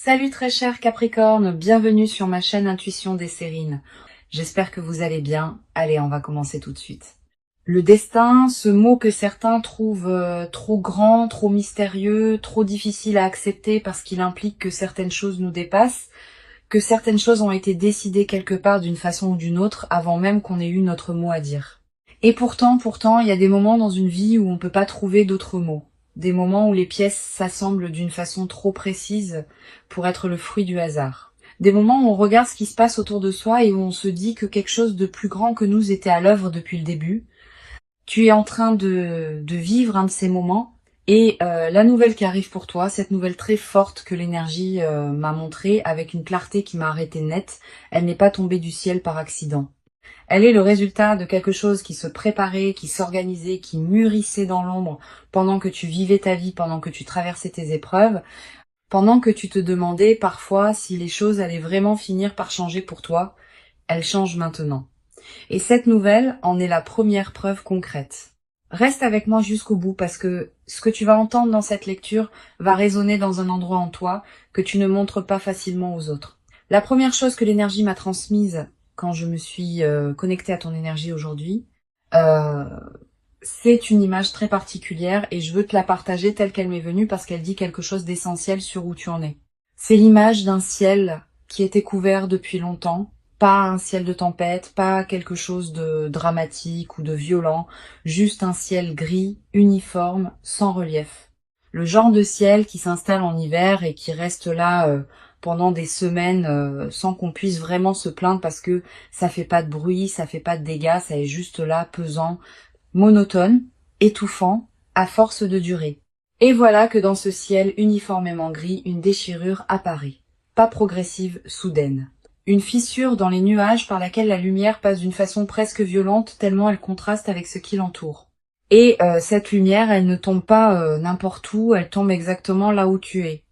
Salut très cher Capricorne, bienvenue sur ma chaîne Intuition des Sérines. J'espère que vous allez bien. Allez, on va commencer tout de suite. Le destin, ce mot que certains trouvent trop grand, trop mystérieux, trop difficile à accepter parce qu'il implique que certaines choses nous dépassent, que certaines choses ont été décidées quelque part d'une façon ou d'une autre avant même qu'on ait eu notre mot à dire. Et pourtant, il y a des moments dans une vie où on peut pas trouver d'autres mots. Des moments où les pièces s'assemblent d'une façon trop précise pour être le fruit du hasard. Des moments où on regarde ce qui se passe autour de soi et où on se dit que quelque chose de plus grand que nous était à l'œuvre depuis le début. Tu es en train de vivre un de ces moments et la nouvelle qui arrive pour toi, cette nouvelle très forte que l'énergie m'a montrée avec une clarté qui m'a arrêté net, elle n'est pas tombée du ciel par accident. Elle est le résultat de quelque chose qui se préparait, qui s'organisait, qui mûrissait dans l'ombre pendant que tu vivais ta vie, pendant que tu traversais tes épreuves, pendant que tu te demandais parfois si les choses allaient vraiment finir par changer pour toi. Elles changent maintenant. Et cette nouvelle en est la première preuve concrète. Reste avec moi jusqu'au bout parce que ce que tu vas entendre dans cette lecture va résonner dans un endroit en toi que tu ne montres pas facilement aux autres. La première chose que l'énergie m'a transmise quand je me suis connectée à ton énergie aujourd'hui, euh, c'est une image très particulière et je veux te la partager telle qu'elle m'est venue parce qu'elle dit quelque chose d'essentiel sur où tu en es. C'est l'image d'un ciel qui était couvert depuis longtemps, pas un ciel de tempête, pas quelque chose de dramatique ou de violent, juste un ciel gris, uniforme, sans relief. Le genre de ciel qui s'installe en hiver et qui reste là pendant des semaines sans qu'on puisse vraiment se plaindre parce que ça fait pas de bruit, ça fait pas de dégâts, ça est juste là pesant, monotone, étouffant, à force de durer. Et voilà que dans ce ciel uniformément gris, une déchirure apparaît, pas progressive, soudaine. Une fissure dans les nuages par laquelle la lumière passe d'une façon presque violente tellement elle contraste avec ce qui l'entoure. Et cette lumière, elle ne tombe pas n'importe où, elle tombe exactement là où tu es.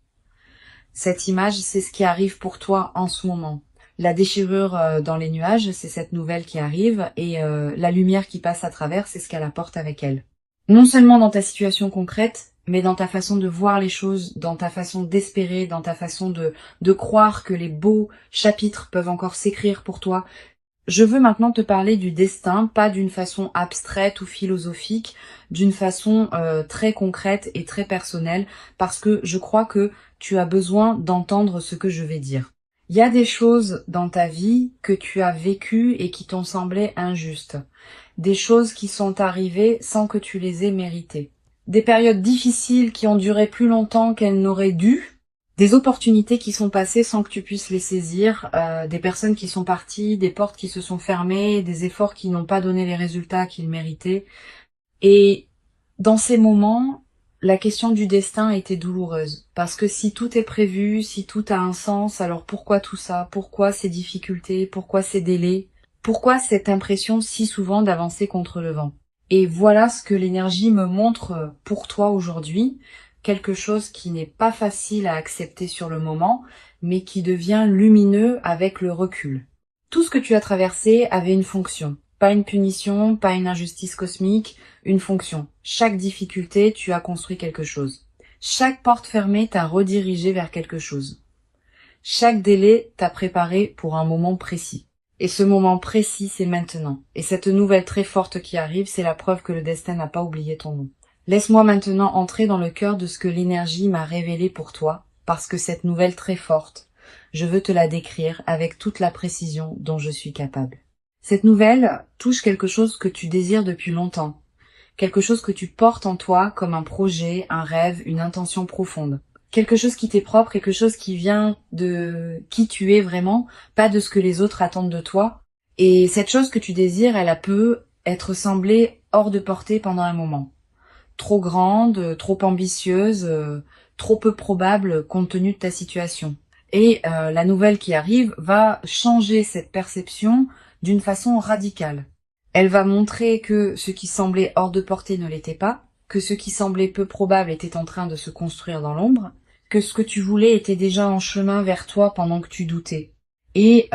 Cette image, c'est ce qui arrive pour toi en ce moment. La déchirure dans les nuages, c'est cette nouvelle qui arrive, et la lumière qui passe à travers, c'est ce qu'elle apporte avec elle. Non seulement dans ta situation concrète, mais dans ta façon de voir les choses, dans ta façon d'espérer, dans ta façon de croire que les beaux chapitres peuvent encore s'écrire pour toi. Je veux maintenant te parler du destin, pas d'une façon abstraite ou philosophique, d'une façon très concrète et très personnelle, parce que je crois que tu as besoin d'entendre ce que je vais dire. Il y a des choses dans ta vie que tu as vécues et qui t'ont semblé injustes. Des choses qui sont arrivées sans que tu les aies méritées. Des périodes difficiles qui ont duré plus longtemps qu'elles n'auraient dû. Des opportunités qui sont passées sans que tu puisses les saisir, des personnes qui sont parties, des portes qui se sont fermées, des efforts qui n'ont pas donné les résultats qu'ils méritaient. Et dans ces moments, la question du destin était douloureuse. Parce que si tout est prévu, si tout a un sens, alors pourquoi tout ça? Pourquoi ces difficultés? Pourquoi ces délais? Pourquoi cette impression si souvent d'avancer contre le vent? Et voilà ce que l'énergie me montre pour toi aujourd'hui. Quelque chose qui n'est pas facile à accepter sur le moment, mais qui devient lumineux avec le recul. Tout ce que tu as traversé avait une fonction. Pas une punition, pas une injustice cosmique, une fonction. Chaque difficulté, tu as construit quelque chose. Chaque porte fermée t'a redirigé vers quelque chose. Chaque délai t'a préparé pour un moment précis. Et ce moment précis, c'est maintenant. Et cette nouvelle très forte qui arrive, c'est la preuve que le destin n'a pas oublié ton nom. Laisse-moi maintenant entrer dans le cœur de ce que l'énergie m'a révélé pour toi, parce que cette nouvelle très forte, je veux te la décrire avec toute la précision dont je suis capable. Cette nouvelle touche quelque chose que tu désires depuis longtemps, quelque chose que tu portes en toi comme un projet, un rêve, une intention profonde. Quelque chose qui t'est propre, quelque chose qui vient de qui tu es vraiment, pas de ce que les autres attendent de toi. Et cette chose que tu désires, elle peut être semblée hors de portée pendant un moment. Trop grande, trop ambitieuse, trop peu probable compte tenu de ta situation. Et la nouvelle qui arrive va changer cette perception d'une façon radicale. Elle va montrer que ce qui semblait hors de portée ne l'était pas, que ce qui semblait peu probable était en train de se construire dans l'ombre, que ce que tu voulais était déjà en chemin vers toi pendant que tu doutais. Et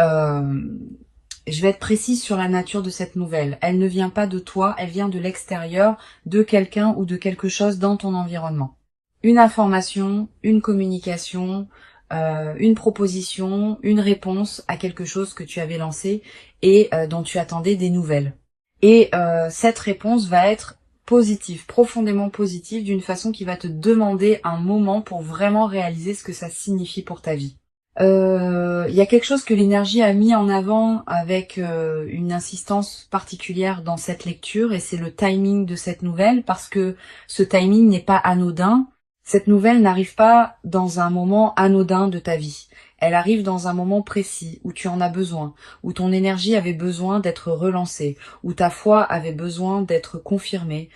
je vais être précise sur la nature de cette nouvelle. Elle ne vient pas de toi, elle vient de l'extérieur, de quelqu'un ou de quelque chose dans ton environnement. Une information, une communication, une proposition, une réponse à quelque chose que tu avais lancé et dont tu attendais des nouvelles. Et cette réponse va être positive, profondément positive, d'une façon qui va te demander un moment pour vraiment réaliser ce que ça signifie pour ta vie. Il y a quelque chose que l'énergie a mis en avant avec une insistance particulière dans cette lecture, et c'est le timing de cette nouvelle, parce que ce timing n'est pas anodin. Cette nouvelle n'arrive pas dans un moment anodin de ta vie. Elle arrive dans un moment précis où tu en as besoin, où ton énergie avait besoin d'être relancée, où ta foi avait besoin d'être confirmée,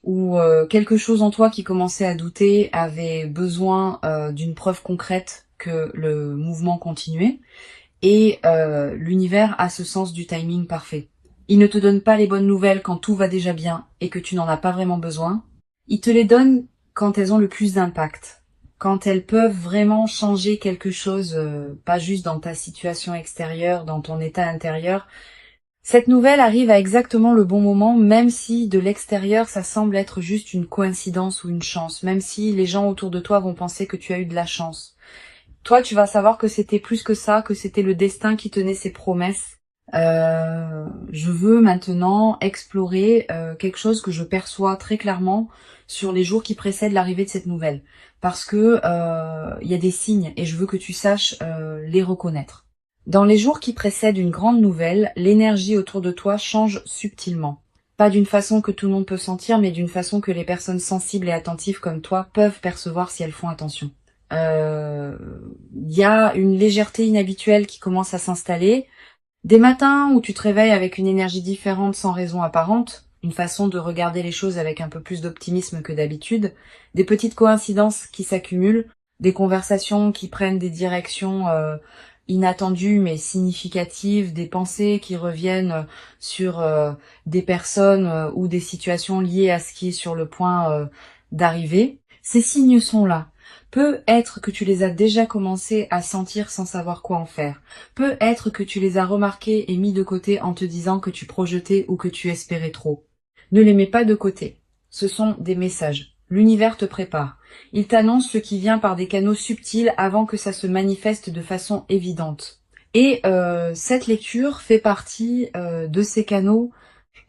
où quelque chose en toi qui commençait à douter avait besoin d'une preuve concrète que le mouvement continuait, et l'univers a ce sens du timing parfait. Il ne te donne pas les bonnes nouvelles quand tout va déjà bien et que tu n'en as pas vraiment besoin. Il te les donne quand elles ont le plus d'impact, quand elles peuvent vraiment changer quelque chose, pas juste dans ta situation extérieure, dans ton état intérieur. Cette nouvelle arrive à exactement le bon moment, même si de l'extérieur ça semble être juste une coïncidence ou une chance, même si les gens autour de toi vont penser que tu as eu de la chance. Toi, tu vas savoir que c'était plus que ça, que c'était le destin qui tenait ses promesses. Je veux maintenant explorer quelque chose que je perçois très clairement sur les jours qui précèdent l'arrivée de cette nouvelle, parce que y a des signes et je veux que tu saches les reconnaître. Dans les jours qui précèdent une grande nouvelle, l'énergie autour de toi change subtilement. Pas d'une façon que tout le monde peut sentir, mais d'une façon que les personnes sensibles et attentives comme toi peuvent percevoir si elles font attention. Y a une légèreté inhabituelle qui commence à s'installer. Des matins où tu te réveilles avec une énergie différente sans raison apparente, une façon de regarder les choses avec un peu plus d'optimisme que d'habitude, des petites coïncidences qui s'accumulent, des conversations qui prennent des directions inattendues mais significatives, des pensées qui reviennent sur des personnes ou des situations liées à ce qui est sur le point d'arriver. Ces signes sont là. Peut être que tu les as déjà commencé à sentir sans savoir quoi en faire. Peut être que tu les as remarqués et mis de côté en te disant que tu projetais ou que tu espérais trop. Ne les mets pas de côté. Ce sont des messages. L'univers te prépare. Il t'annonce ce qui vient par des canaux subtils avant que ça se manifeste de façon évidente. Et cette lecture fait partie de ces canaux.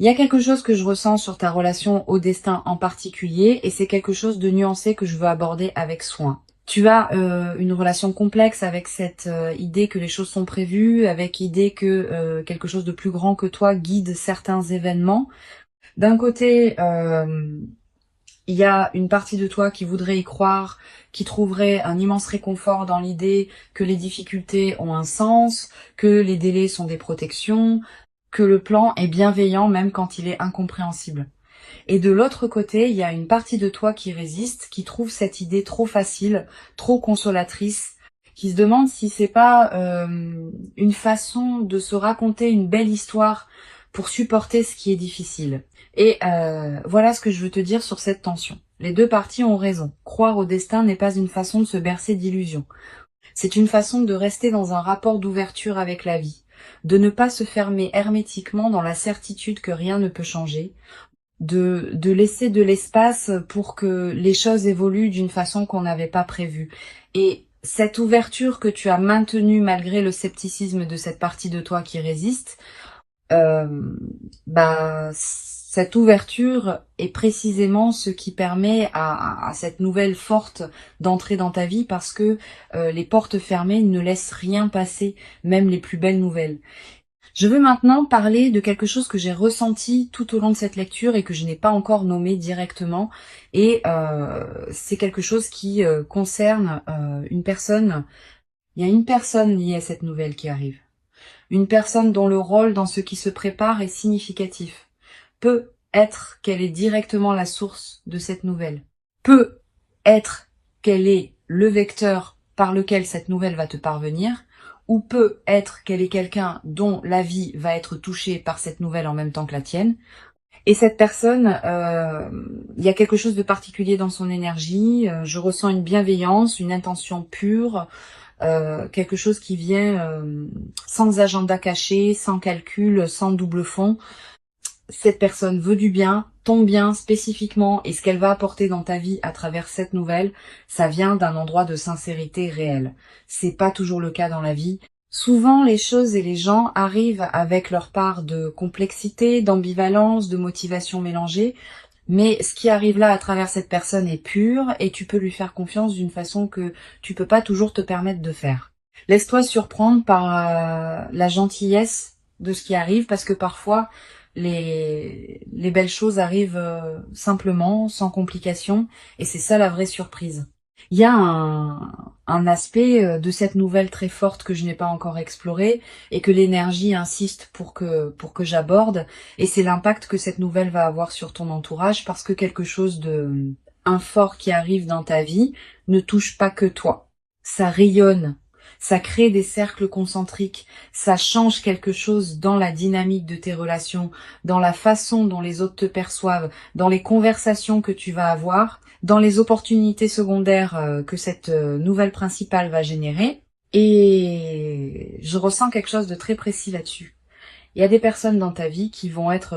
Il y a quelque chose que je ressens sur ta relation au destin en particulier, et c'est quelque chose de nuancé que je veux aborder avec soin. Tu as une relation complexe avec cette idée que les choses sont prévues, avec l'idée que quelque chose de plus grand que toi guide certains événements. D'un côté, il y a une partie de toi qui voudrait y croire, qui trouverait un immense réconfort dans l'idée que les difficultés ont un sens, que les délais sont des protections, que le plan est bienveillant même quand il est incompréhensible. Et de l'autre côté, il y a une partie de toi qui résiste, qui trouve cette idée trop facile, trop consolatrice, qui se demande si c'est pas une façon de se raconter une belle histoire pour supporter ce qui est difficile. Et voilà ce que je veux te dire sur cette tension. Les deux parties ont raison. Croire au destin n'est pas une façon de se bercer d'illusions. C'est une façon de rester dans un rapport d'ouverture avec la vie, de ne pas se fermer hermétiquement dans la certitude que rien ne peut changer, de laisser de l'espace pour que les choses évoluent d'une façon qu'on n'avait pas prévue. Et cette ouverture que tu as maintenue malgré le scepticisme de cette partie de toi qui résiste, cette ouverture est précisément ce qui permet à cette nouvelle forte d'entrer dans ta vie, parce que les portes fermées ne laissent rien passer, même les plus belles nouvelles. Je veux maintenant parler de quelque chose que j'ai ressenti tout au long de cette lecture et que je n'ai pas encore nommé directement, et c'est quelque chose qui concerne une personne. Il y a une personne liée à cette nouvelle qui arrive. Une personne dont le rôle dans ce qui se prépare est significatif. Peut être qu'elle est directement la source de cette nouvelle. Peut être qu'elle est le vecteur par lequel cette nouvelle va te parvenir, ou peut être qu'elle est quelqu'un dont la vie va être touchée par cette nouvelle en même temps que la tienne. Et cette personne, il y a quelque chose de particulier dans son énergie, je ressens une bienveillance, une intention pure, quelque chose qui vient sans agenda caché, sans calcul, sans double fond. cette personne veut du bien, ton bien spécifiquement, et ce qu'elle va apporter dans ta vie à travers cette nouvelle, ça vient d'un endroit de sincérité réelle. C'est pas toujours le cas dans la vie. Souvent, les choses et les gens arrivent avec leur part de complexité, d'ambivalence, de motivation mélangée, mais ce qui arrive là à travers cette personne est pur et tu peux lui faire confiance d'une façon que tu peux pas toujours te permettre de faire. Laisse-toi surprendre par la gentillesse de ce qui arrive parce que parfois les belles choses arrivent simplement, sans complications et c'est ça la vraie surprise. Il y a un aspect de cette nouvelle très forte que je n'ai pas encore exploré et que l'énergie insiste pour que j'aborde, et c'est l'impact que cette nouvelle va avoir sur ton entourage parce que quelque chose de un fort qui arrive dans ta vie ne touche pas que toi. Ça rayonne, ça crée des cercles concentriques, ça change quelque chose dans la dynamique de tes relations, dans la façon dont les autres te perçoivent, dans les conversations que tu vas avoir, dans les opportunités secondaires que cette nouvelle principale va générer. Et je ressens quelque chose de très précis là-dessus. Il y a des personnes dans ta vie qui vont être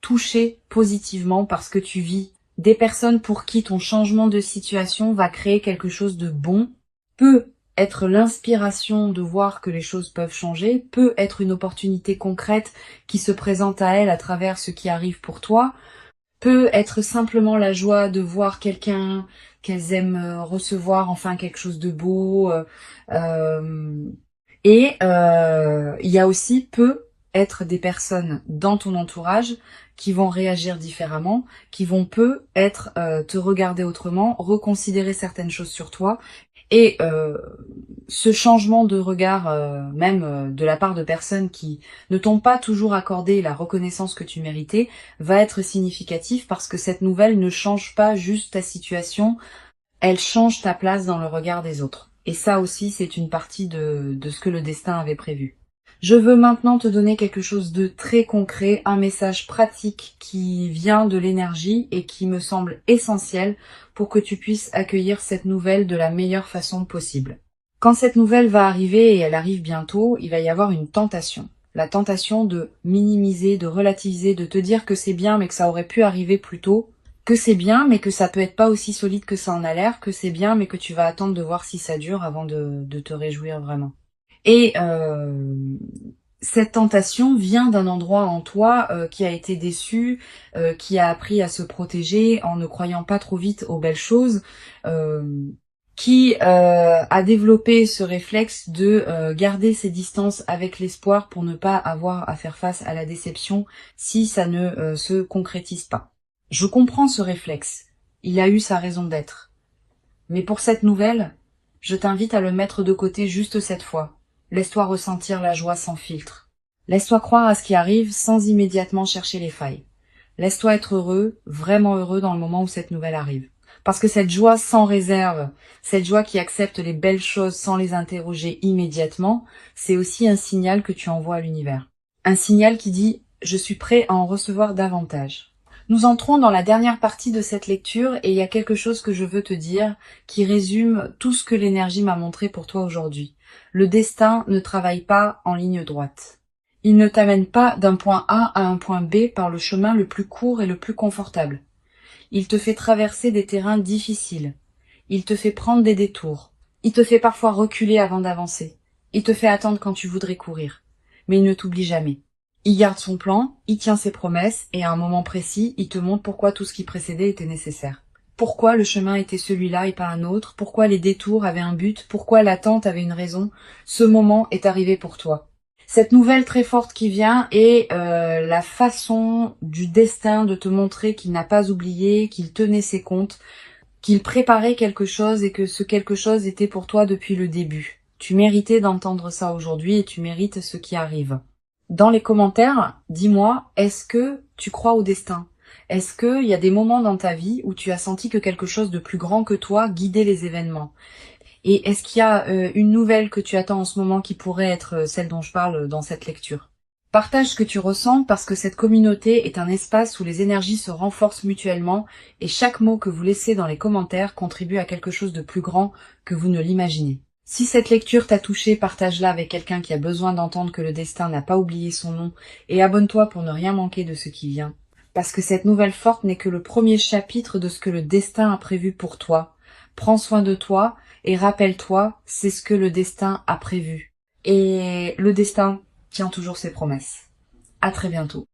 touchées positivement par ce que tu vis. Des personnes pour qui ton changement de situation va créer quelque chose de bon, peut être l'inspiration de voir que les choses peuvent changer, peut être une opportunité concrète qui se présente à elle à travers ce qui arrive pour toi, peut être simplement la joie de voir quelqu'un qu'elles aiment recevoir, enfin quelque chose de beau. Il y a aussi peut être des personnes dans ton entourage qui vont réagir différemment, qui vont peut être te regarder autrement, reconsidérer certaines choses sur toi. Et ce changement de regard, même de la part de personnes qui ne t'ont pas toujours accordé la reconnaissance que tu méritais, va être significatif parce que cette nouvelle ne change pas juste ta situation, elle change ta place dans le regard des autres. Et ça aussi, c'est une partie de ce que le destin avait prévu. Je veux maintenant te donner quelque chose de très concret, un message pratique qui vient de l'énergie et qui me semble essentiel pour que tu puisses accueillir cette nouvelle de la meilleure façon possible. Quand cette nouvelle va arriver, et elle arrive bientôt, il va y avoir une tentation. La tentation de minimiser, de relativiser, de te dire que c'est bien mais que ça aurait pu arriver plus tôt, que c'est bien mais que ça peut être pas aussi solide que ça en a l'air, que c'est bien mais que tu vas attendre de voir si ça dure avant de te réjouir vraiment. Et cette tentation vient d'un endroit en toi qui a été déçu, qui a appris à se protéger en ne croyant pas trop vite aux belles choses, qui a développé ce réflexe de garder ses distances avec l'espoir pour ne pas avoir à faire face à la déception si ça ne se concrétise pas. Je comprends ce réflexe, il a eu sa raison d'être. Mais pour cette nouvelle, je t'invite à le mettre de côté juste cette fois. Laisse-toi ressentir la joie sans filtre. Laisse-toi croire à ce qui arrive sans immédiatement chercher les failles. Laisse-toi être heureux, vraiment heureux dans le moment où cette nouvelle arrive. Parce que cette joie sans réserve, cette joie qui accepte les belles choses sans les interroger immédiatement, c'est aussi un signal que tu envoies à l'univers. Un signal qui dit « Je suis prêt à en recevoir davantage ». Nous entrons dans la dernière partie de cette lecture et il y a quelque chose que je veux te dire qui résume tout ce que l'énergie m'a montré pour toi aujourd'hui. Le destin ne travaille pas en ligne droite. Il ne t'amène pas d'un point A à un point B par le chemin le plus court et le plus confortable. Il te fait traverser des terrains difficiles. Il te fait prendre des détours. Il te fait parfois reculer avant d'avancer. Il te fait attendre quand tu voudrais courir. Mais il ne t'oublie jamais. Il garde son plan, il tient ses promesses, et à un moment précis, il te montre pourquoi tout ce qui précédait était nécessaire. Pourquoi le chemin était celui-là et pas un autre, pourquoi les détours avaient un but, pourquoi l'attente avait une raison. Ce moment est arrivé pour toi. Cette nouvelle très forte qui vient est la façon du destin de te montrer qu'il n'a pas oublié, qu'il tenait ses comptes, qu'il préparait quelque chose et que ce quelque chose était pour toi depuis le début. Tu méritais d'entendre ça aujourd'hui et tu mérites ce qui arrive. Dans les commentaires, dis-moi, est-ce que tu crois au destin ? Est-ce qu'il y a des moments dans ta vie où tu as senti que quelque chose de plus grand que toi guidait les événements ? Et est-ce qu'il y a une nouvelle que tu attends en ce moment qui pourrait être celle dont je parle dans cette lecture ? Partage ce que tu ressens parce que cette communauté est un espace où les énergies se renforcent mutuellement et chaque mot que vous laissez dans les commentaires contribue à quelque chose de plus grand que vous ne l'imaginez. Si cette lecture t'a touché, partage-la avec quelqu'un qui a besoin d'entendre que le destin n'a pas oublié son nom et abonne-toi pour ne rien manquer de ce qui vient. Parce que cette nouvelle forte n'est que le premier chapitre de ce que le destin a prévu pour toi. Prends soin de toi et rappelle-toi, c'est ce que le destin a prévu. Et le destin tient toujours ses promesses. À très bientôt.